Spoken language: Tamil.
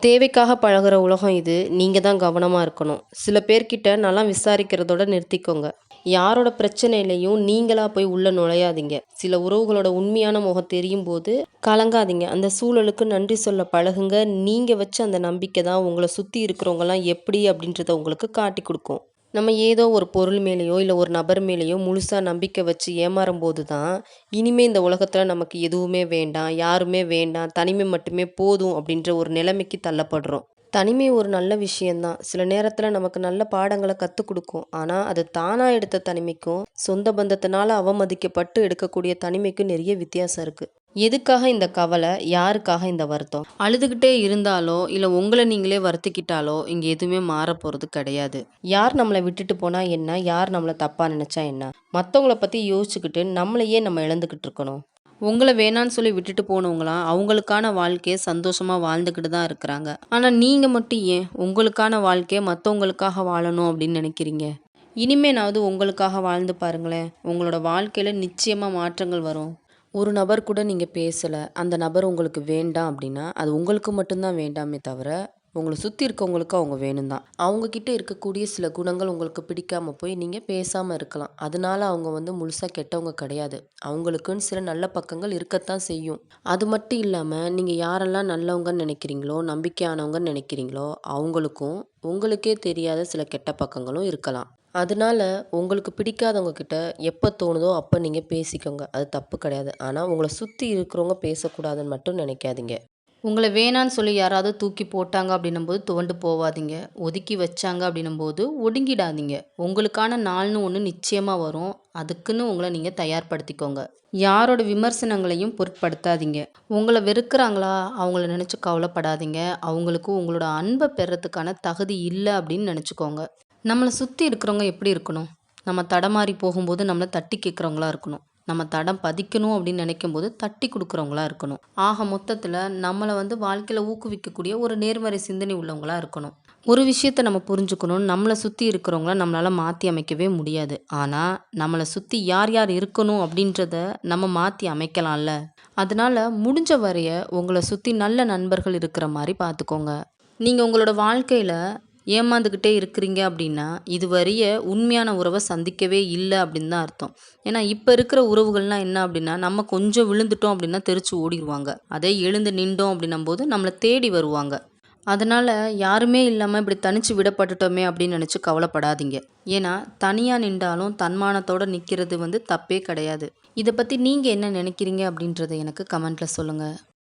தேவைக்காக பழகுற உலகம் இது. நீங்க தான் கவனமா இருக்கணும். சில பேர்கிட்ட நல்லா விசாரிக்கிறதோட நிறுத்திக்கோங்க. யாரோட பிரச்சனையிலயும் நீங்களா போய் உள்ள நுழையாதீங்க. சில உறவுகளோட உண்மையான முகம் தெரியும்போது கலங்காதீங்க. அந்த சூழலுக்கு நன்றி சொல்ல பழகுங்க. நீங்க வச்ச அந்த நம்பிக்கை தான் உங்கள சுத்தி இருக்கிறவங்கலாம் எப்படி அப்படின்றத உங்களுக்கு காட்டிக் குடுக்கும். நம்ம ஏதோ ஒரு பொருள் மேலேயோ, இல்ல ஒரு நபர் மேலேயோ முழுசா நம்பிக்கை வச்சு ஏமாறும்போது தான், இனிமே இந்த உலகத்துல நமக்கு எதுவுமே வேண்டாம், யாருமே வேண்டாம், தனிமை மட்டுமே போதும் அப்படின்ற ஒரு நிலைமைக்கு தள்ளப்படுறோம். தனிமை ஒரு நல்ல விஷயம் தான். சில நேரத்துல நமக்கு நல்ல பாடங்கள கத்துக் குடுக்கும். ஆனா, அது தானா எடுத்த தனிமைக்கும், சொந்த பந்தத்தினால அவமதிக்கப்பட்டு எடுக்கக்கூடிய தனிமைக்கும் நெறைய வித்தியாசம் இருக்கு. எதுக்காக இந்த கவலை? யாருக்காக இந்த வருத்தம்? அழுதுகிட்டே இருந்தாலோ, இல்ல உங்கள நீங்களே வருத்திக்கிட்டாலோ, இங்க எதுவுமே மாறப்போறது கிடையாது. யார் நம்மள விட்டுட்டு போனா என்ன? யார் நம்மள தப்பா நெனச்சா என்ன? மத்தவங்கள பத்தி யோசிச்சுக்கிட்டு நம்மள ஏன் நம்ம இழந்துகிட்டு இருக்கணும்? உங்கள வேணான்னு சொல்லி விட்டுட்டு போனவங்கலாம், அவங்களுக்கான வாழ்க்கைய சந்தோஷமா வாழ்ந்துகிட்டு தான் இருக்கிறாங்க. ஆனா நீங்க மட்டும் ஏன் உங்களுக்கான வாழ்க்கைய மத்தவங்களுக்காக வாழணும் அப்படின்னு நெனைக்கிறீங்க? இனிமேனாவது உங்களுக்காக வாழ்ந்து பாருங்களேன். உங்களோட வாழ்க்கையில நிச்சயமா மாற்றங்கள் வரும். ஒரு நபர் கூட நீங்க பேசல. அந்த நபர் உங்களுக்கு வேண்டாம் அப்படின்னா, அது உங்களுக்கு மட்டும் தான் வேண்டாமே தவிர, உங்கள சுத்தி இருக்கவங்களுக்கு அவங்க வேணும் தான். அவங்க கிட்ட இருக்கக்கூடிய சில குணங்கள் உங்களுக்கு பிடிக்காம போய் நீங்க பேசாம இருக்கலாம். அதனால அவங்க முழுசா கெட்டவங்க கிடையாது. அவங்களுக்குன்னு சில நல்ல பக்கங்கள் இருக்கத்தான் செய்யும். அது மட்டும் இல்லாம, நீங்க யாரெல்லாம் நல்லவங்கன்னு நினைக்கிறீங்களோ, நம்பிக்கையானவங்கன்னு நினைக்கிறீங்களோ, அவங்களுக்கும் உங்களுக்கே தெரியாத சில கெட்ட பக்கங்களும் இருக்கலாம். அதனால உங்களுக்கு பிடிக்காதவங்க கிட்ட எப்ப தோணுதோ அப்ப நீங்க பேசிக்கோங்க. அது தப்பு கிடையாது. ஆனா உங்கள சுத்தி இருக்கிறவங்க பேசக்கூடாதுன்னு மட்டும் நினைக்காதீங்க. உங்கள வேணான்னு சொல்லி யாராவது தூக்கி போட்டாங்க அப்படின்னும்போது துவண்டு போவாதீங்க. ஒதுக்கி வச்சாங்க அப்படின்னும்போது ஒடுங்கிடாதீங்க. உங்களுக்கான நாள்னு ஒண்ணு நிச்சயமா வரும். அதுக்குன்னு உங்கள நீங்க தயார்படுத்திக்கோங்க. யாரோட விமர்சனங்களையும் பொருட்படுத்தாதீங்க. உங்கள வெறுக்குறாங்களா? அவங்கள நினைச்சு கவலைப்படாதீங்க. அவங்களுக்கு உங்களோட அன்ப பெறதுக்கான தகுதி இல்ல அப்படின்னு நினைச்சுக்கோங்க. நம்மள சுத்தி இருக்கிறவங்க எப்படி இருக்கணும்? நம்ம தடமாறி போகும்போது நம்மள தட்டி கேட்கிறவங்களா இருக்கணும். நம்ம தடம் பதிக்கணும் அப்படின்னு நினைக்கும்போது தட்டி குடுக்குறவங்களா இருக்கணும். ஆக மொத்தத்துல நம்மள வாழ்க்கையில ஊக்குவிக்கக்கூடிய ஒரு நேர்மறை சிந்தனை உள்ளவங்களா இருக்கணும். ஒரு விஷயத்த நம்ம புரிஞ்சுக்கணும். நம்மள சுத்தி இருக்கிறவங்கள நம்மளால மாத்தி அமைக்கவே முடியாது. ஆனா, நம்மள சுத்தி யார் யார் இருக்கணும் அப்படின்றத நம்ம மாத்தி அமைக்கலாம்ல. அதனால முடிஞ்ச வரைய உங்கள சுத்தி நல்ல நண்பர்கள் இருக்கிற மாரி பார்த்துக்கோங்க. நீங்க உங்களோட வாழ்க்கையில ஏமாந்துக்கிட்டே இருக்கிறீங்க அப்படின்னா, இதுவரைய உண்மையான உறவ சந்திக்கவே இல்ல அப்படின்னு தான் அர்த்தம். ஏன்னா, இப்ப இருக்கிற உறவுகள்லாம் என்ன அப்படின்னா, நம்ம கொஞ்சம் விழுந்துட்டோம் அப்படின்னா தெரிச்சு ஓடிருவாங்க. அதே எழுந்து நின்றோம் அப்படின்னும்போது நம்மள தேடி வருவாங்க. அதனால யாருமே இல்லாம இப்படி தனிச்சு விடப்பட்டுட்டோமே அப்படின்னு நினைச்சு கவலைப்படாதீங்க. ஏன்னா, தனியா நின்டாலும் தன்மானத்தோட நிக்கிறது தப்பே கிடையாது. இத பத்தி நீங்க என்ன நினைக்கிறீங்க அப்படின்றத எனக்கு கமெண்ட்ல சொல்லுங்க.